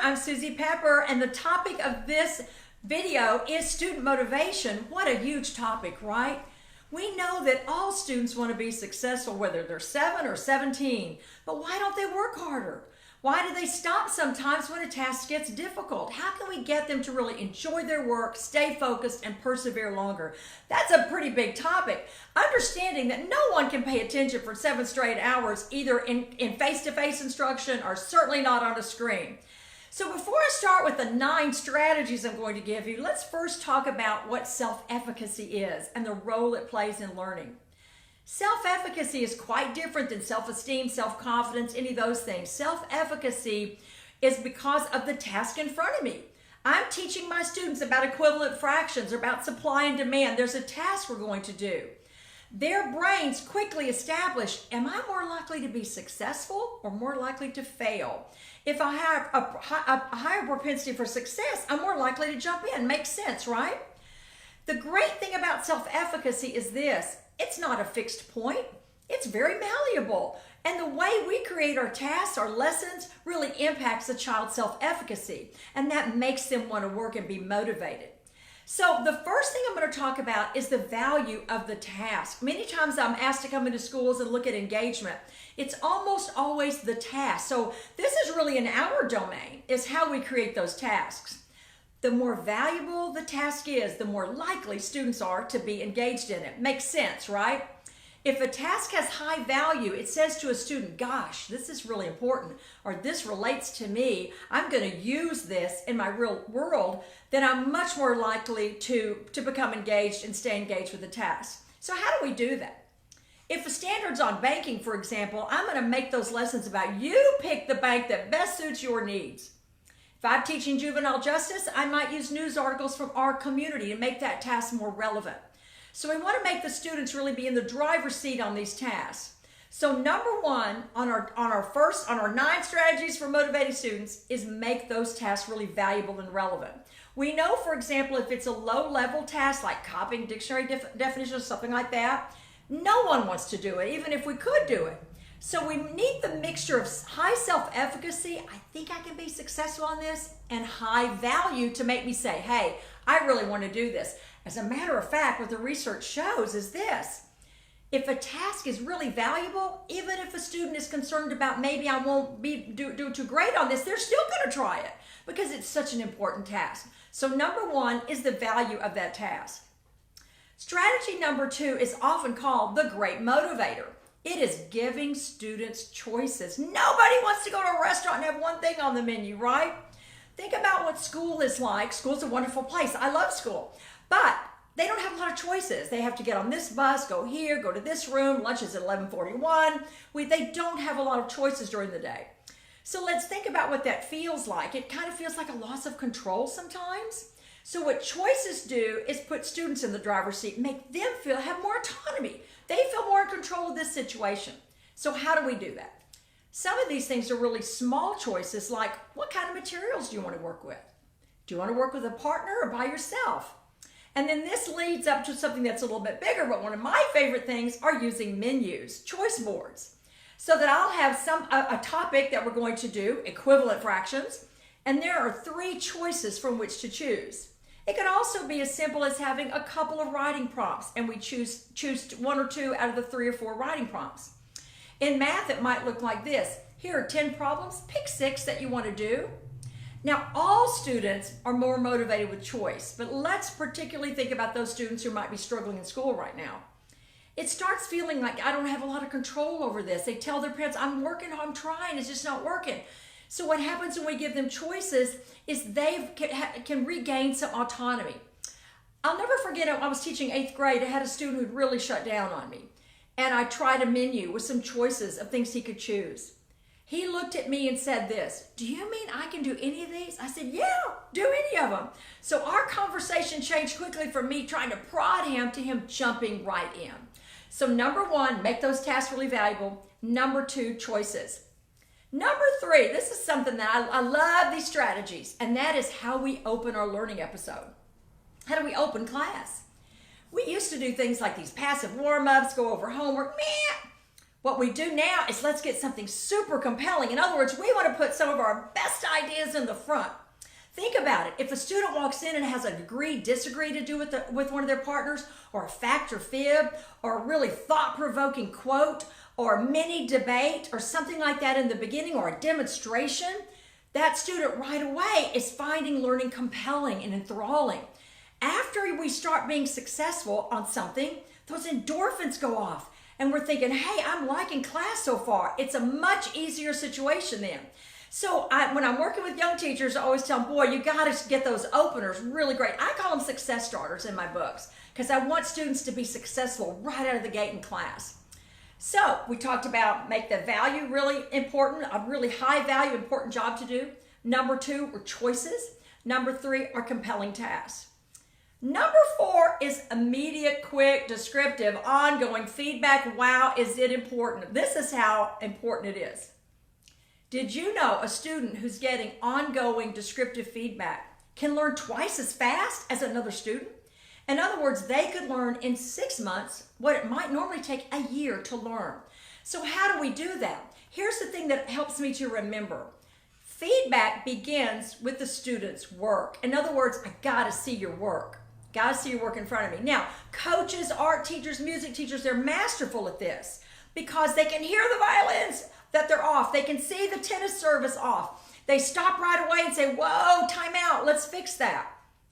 I'm Susie Pepper, and the topic of this video is student motivation. What a huge topic, right? We know that all students want to be successful, whether they're 7 or 17, but why don't they work harder? Why do they stop sometimes when a task gets difficult? How can we get them to really enjoy their work, stay focused, and persevere longer? That's a pretty big topic. Understanding that no one can pay attention for 7 straight hours, either in face-to-face instruction or certainly not on a screen. So before I start with the 9 strategies I'm going to give you, let's first talk about what self-efficacy is and the role it plays in learning. Self-efficacy is quite different than self-esteem, self-confidence, any of those things. Self-efficacy is because of the task in front of me. I'm teaching my students about equivalent fractions or about supply and demand. There's a task we're going to do. Their brains quickly establish, am I more likely to be successful or more likely to fail? If I have a higher propensity for success, I'm more likely to jump in. Makes sense, right? The great thing about self-efficacy is this. It's not a fixed point. It's very malleable. And the way we create our tasks, our lessons, really impacts a child's self-efficacy. And that makes them want to work and be motivated. So the first thing I'm going to talk about is the value of the task. Many times I'm asked to come into schools and look at engagement. It's almost always the task. So this is really in our domain, is how we create those tasks. The more valuable the task is, the more likely students are to be engaged in it. Makes sense, right? If a task has high value, it says to a student, gosh, this is really important, or this relates to me, I'm going to use this in my real world, then I'm much more likely to become engaged and stay engaged with the task. So how do we do that? If the standard's on banking, for example, I'm going to make those lessons about you pick the bank that best suits your needs. If I'm teaching juvenile justice, I might use news articles from our community to make that task more relevant. So we want to make the students really be in the driver's seat on these tasks. So number 1 on our 9 strategies for motivating students is make those tasks really valuable and relevant. We know, for example, if it's a low-level task like copying dictionary definitions, something like that, no one wants to do it, even if we could do it. So we need the mixture of high self-efficacy, I think I can be successful on this, and high value to make me say, hey, I really want to do this. As a matter of fact, what the research shows is this. If a task is really valuable, even if a student is concerned about maybe I won't do too great on this, they're still going to try it because it's such an important task. So number 1 is the value of that task. Strategy number 2 is often called the great motivator. It is giving students choices. Nobody wants to go to a restaurant and have one thing on the menu, right? Think about what school is like. School's a wonderful place. I love school. But they don't have a lot of choices. They have to get on this bus, go here, go to this room. Lunch is at 11:41. They don't have a lot of choices during the day. So let's think about what that feels like. It kind of feels like a loss of control sometimes. So what choices do is put students in the driver's seat, make them have more autonomy. They feel more in control of this situation. So how do we do that? Some of these things are really small choices, like what kind of materials do you want to work with? Do you want to work with a partner or by yourself? And then this leads up to something that's a little bit bigger, but one of my favorite things are using menus, choice boards. So that I'll have a topic that we're going to do, equivalent fractions, and there are 3 choices from which to choose. It can also be as simple as having a couple of writing prompts, and we choose 1 or 2 out of the 3 or 4 writing prompts. In math, it might look like this. Here are 10 problems. Pick 6 that you want to do. Now, all students are more motivated with choice, but let's particularly think about those students who might be struggling in school right now. It starts feeling like I don't have a lot of control over this. They tell their parents, I'm working, I'm trying, it's just not working. So what happens when we give them choices is they can regain some autonomy. I'll never forget, I was teaching 8th grade. I had a student who'd really shut down on me. And I tried a menu with some choices of things he could choose. He looked at me and said this, do you mean I can do any of these? I said, yeah, do any of them. So our conversation changed quickly from me trying to prod him to him jumping right in. So number 1, make those tasks really valuable. Number 2, choices. Number 3, this is something that I love these strategies, and that is how we open our learning episode. How do we open class? We used to do things like these passive warm-ups, go over homework. Meh. What we do now is let's get something super compelling. In other words, we want to put some of our best ideas in the front. Think about it. If a student walks in and has a disagree to do with one of their partners, or a fact or fib, or a really thought-provoking quote, or a mini debate, or something like that in the beginning, or a demonstration, that student right away is finding learning compelling and enthralling. After we start being successful on something, those endorphins go off. And we're thinking, hey, I'm liking class so far. It's a much easier situation then. So when I'm working with young teachers, I always tell them, boy, you got to get those openers really great. I call them success starters in my books because I want students to be successful right out of the gate in class. So we talked about make the value really important, a really high value, important job to do. Number 2 were choices. Number 3 are compelling tasks. Number 4 is immediate, quick, descriptive, ongoing feedback. Wow, is it important? This is how important it is. Did you know a student who's getting ongoing descriptive feedback can learn twice as fast as another student? In other words, they could learn in 6 months what it might normally take a year to learn. So how do we do that? Here's the thing that helps me to remember. Feedback begins with the student's work. In other words, I gotta see your work. Gotta see your work in front of me. Now, coaches, art teachers, music teachers, they're masterful at this because they can hear the violins that they're off. They can see the tennis service off. They stop right away and say, whoa, time out, let's fix that.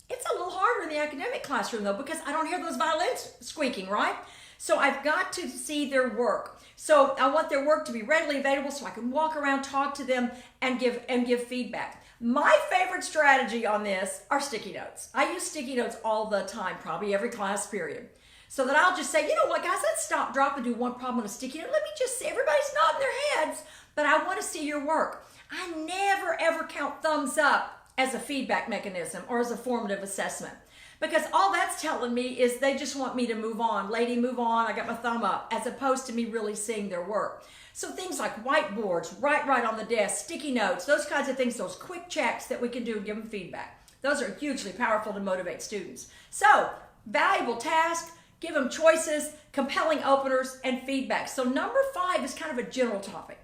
It's a little harder in the academic classroom though because I don't hear those violins squeaking, right? So I've got to see their work. So I want their work to be readily available so I can walk around, talk to them, and give feedback. My favorite strategy on this are sticky notes. I use sticky notes all the time, probably every class period. So that I'll just say, you know what, guys, let's stop, drop, and do one problem on a sticky note. Let me just see, everybody's nodding their heads, but I want to see your work. I never, ever count thumbs up as a feedback mechanism or as a formative assessment. Because all that's telling me is they just want me to move on. Lady, move on, I got my thumb up, as opposed to me really seeing their work. So things like whiteboards, write on the desk, sticky notes, those kinds of things, those quick checks that we can do and give them feedback. Those are hugely powerful to motivate students. So, valuable task, give them choices, compelling openers, and feedback. So number 5 is kind of a general topic.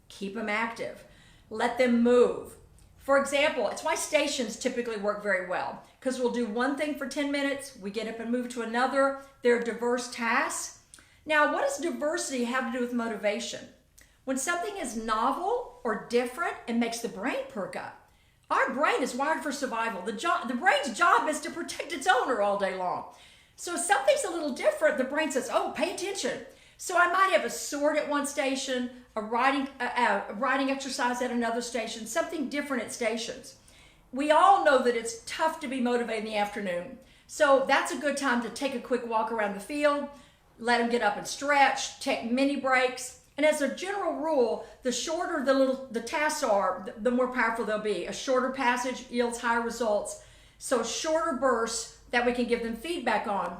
Keep them active. Let them move. For example, it's why stations typically work very well because we'll do one thing for 10 minutes, we get up and move to another. They're diverse tasks. Now, what does diversity have to do with motivation? When something is novel or different, it makes the brain perk up. Our brain is wired for survival. The brain's job is to protect its owner all day long. So if something's a little different, the brain says, oh, pay attention. So I might have a sword at one station, a writing exercise at another station, something different at stations. We all know that it's tough to be motivated in the afternoon. So that's a good time to take a quick walk around the field, let them get up and stretch, take mini breaks. And as a general rule, the shorter the tasks are, the more powerful they'll be. A shorter passage yields higher results. So shorter bursts that we can give them feedback on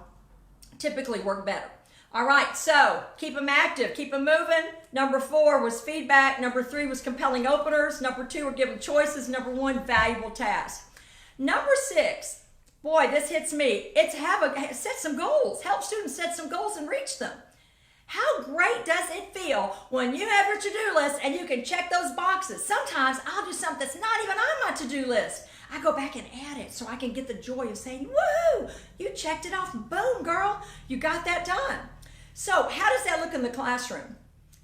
typically work better. All right, so keep them active, keep them moving. Number 4 was feedback. Number 3 was compelling openers. Number 2 were giving choices. Number 1, valuable tasks. Number 6, boy, this hits me. It's set some goals. Help students set some goals and reach them. How great does it feel when you have your to-do list and you can check those boxes? Sometimes I'll do something that's not even on my to-do list. I go back and add it so I can get the joy of saying, woo, you checked it off. Boom, girl, you got that done. So how does that look in the classroom?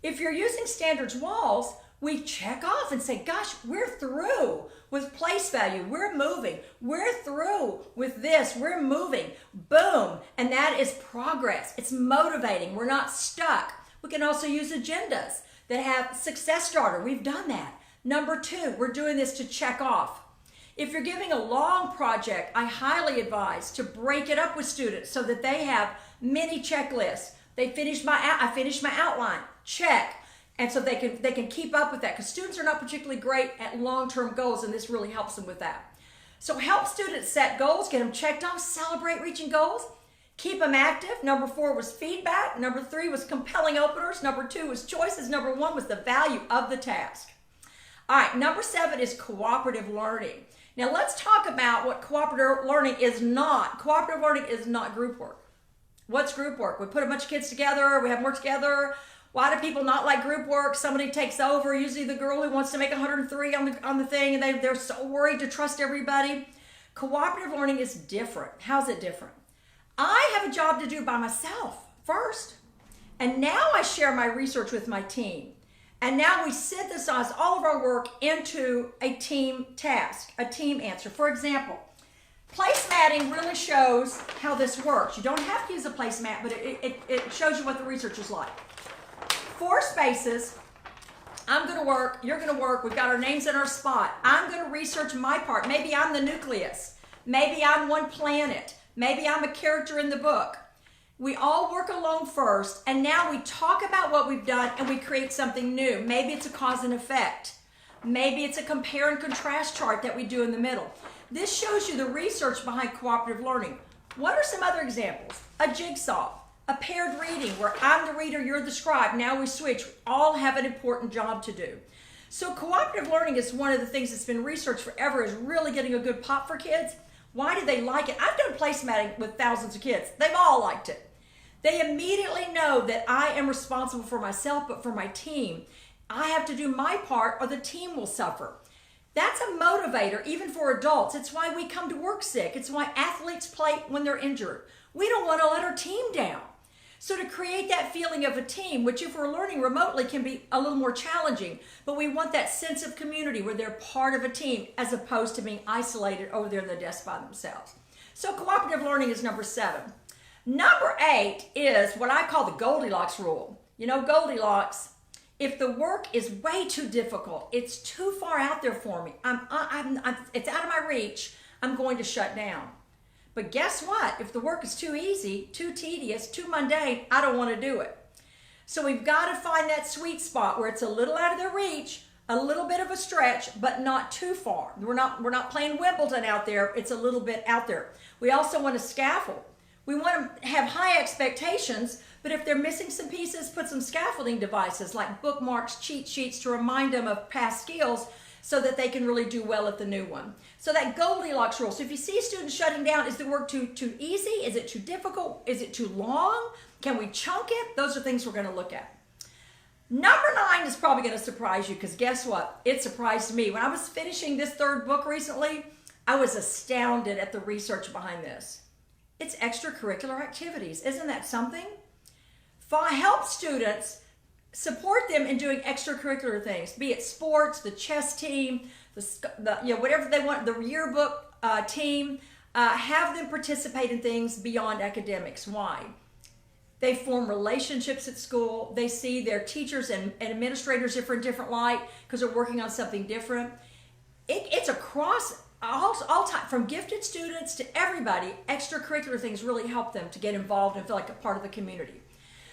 If you're using standards walls, we check off and say, gosh, we're through with place value. We're moving. We're through with this. We're moving. Boom. And that is progress. It's motivating. We're not stuck. We can also use agendas that have success starter. We've done that. Number 2, we're doing this to check off. If you're giving a long project, I highly advise to break it up with students so that they have mini checklists. I finished my outline. Check. And so they can keep up with that because students are not particularly great at long-term goals, and this really helps them with that. So help students set goals, get them checked off, celebrate reaching goals, keep them active. Number 4 was feedback. Number 3 was compelling openers. Number 2 was choices. Number 1 was the value of the task. All right, number 7 is cooperative learning. Now let's talk about what cooperative learning is not. Cooperative learning is not group work. What's group work? We put a bunch of kids together, we have them work together. Why do people not like group work? Somebody takes over, usually the girl who wants to make 103 on the thing, and they're so worried to trust everybody. Cooperative learning is different. How's it different? I have a job to do by myself first, and now I share my research with my team. And now we synthesize all of our work into a team task, a team answer. For example, placematting really shows how this works. You don't have to use a placemat, but it shows you what the research is like. 4 spaces. I'm going to work, you're going to work, we've got our names in our spot. I'm going to research my part. Maybe I'm the nucleus. Maybe I'm one planet. Maybe I'm a character in the book. We all work alone first, and now we talk about what we've done and we create something new. Maybe it's a cause and effect. Maybe it's a compare and contrast chart that we do in the middle. This shows you the research behind cooperative learning. What are some other examples? A jigsaw, a paired reading where I'm the reader, you're the scribe. Now we switch. We all have an important job to do. So cooperative learning is one of the things that's been researched forever, is really getting a good pop for kids. Why do they like it? I've done placematting with thousands of kids. They've all liked it. They immediately know that I am responsible for myself, but for my team. I have to do my part or the team will suffer. That's a motivator, even for adults. It's why we come to work sick. It's why athletes play when they're injured. We don't want to let our team down. So to create that feeling of a team, which if we're learning remotely can be a little more challenging, but we want that sense of community where they're part of a team as opposed to being isolated over there in the desk by themselves. So cooperative learning is number 7. Number 8 is what I call the Goldilocks rule. You know, Goldilocks, if the work is way too difficult, it's too far out there for me, it's out of my reach, I'm going to shut down. But guess what? If the work is too easy, too tedious, too mundane, I don't want to do it. So we've got to find that sweet spot where it's a little out of their reach, a little bit of a stretch, but not too far. We're not playing Wimbledon out there. It's a little bit out there. We also want to scaffold. We want to have high expectations, but if they're missing some pieces, put some scaffolding devices like bookmarks, cheat sheets to remind them of past skills so that they can really do well at the new one. So that Goldilocks rule. So if you see students shutting down, is the work too easy? Is it too difficult? Is it too long? Can we chunk it? Those are things we're going to look at. Number 9 is probably going to surprise you, because guess what? It surprised me. When I was finishing this 3rd book recently, I was astounded at the research behind this. It's extracurricular activities. Isn't that something? Help students, support them in doing extracurricular things, be it sports, the chess team, whatever they want, the yearbook team. Have them participate in things beyond academics. Why? They form relationships at school. They see their teachers and administrators in different light because they're working on something different. It's across all time, from gifted students to everybody. Extracurricular things really help them to get involved and feel like a part of the community.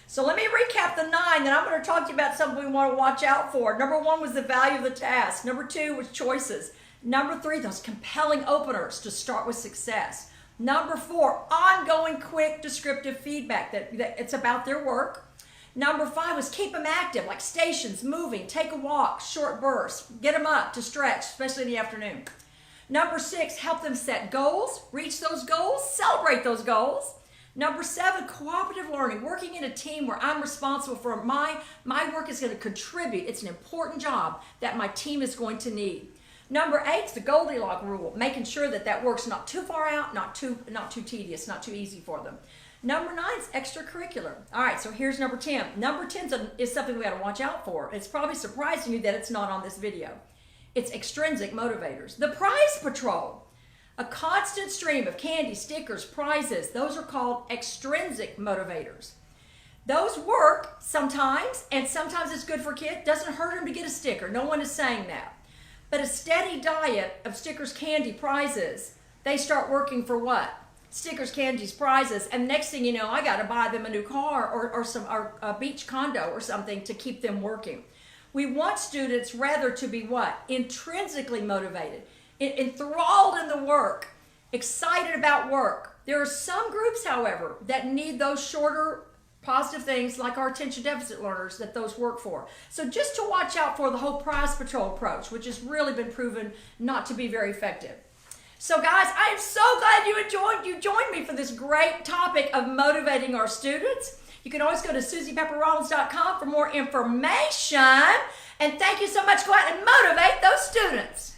So let me recap the 9, then I'm going to talk to you about something we want to watch out for. Number 1 was the value of the task. Number 2 was choices. Number 3, those compelling openers to start with success. Number 4, ongoing, quick, descriptive feedback that it's about their work. Number 5 was keep them active, like stations, moving, take a walk, short bursts, get them up to stretch, especially in the afternoon. Number 6, help them set goals, reach those goals, celebrate those goals. Number 7, cooperative learning, working in a team where I'm responsible for my work is going to contribute. It's an important job that my team is going to need. Number 8 is the Goldilocks rule, making sure that work's not too far out, not too tedious, not too easy for them. Number 9 is extracurricular. All right, so here's number 10. Number 10 is something we got to watch out for. It's probably surprising you that it's not on this video. It's extrinsic motivators. The prize patrol. A constant stream of candy, stickers, prizes. Those are called extrinsic motivators. Those work sometimes, and sometimes it's good for kids. Doesn't hurt them to get a sticker. No one is saying that. But a steady diet of stickers, candy, prizes, they start working for what? Stickers, candies, prizes, and next thing you know, I got to buy them a new car or a beach condo or something to keep them working. We want students rather to be what? Intrinsically motivated, enthralled in the work, excited about work. There are some groups, however, that need those shorter positive things like our attention deficit learners that those work for. So just to watch out for the whole prize patrol approach, which has really been proven not to be very effective. So guys, I am so glad you joined me for this great topic of motivating our students. You can always go to SusiePepperRollins.com for more information. And thank you so much. Go out and motivate those students.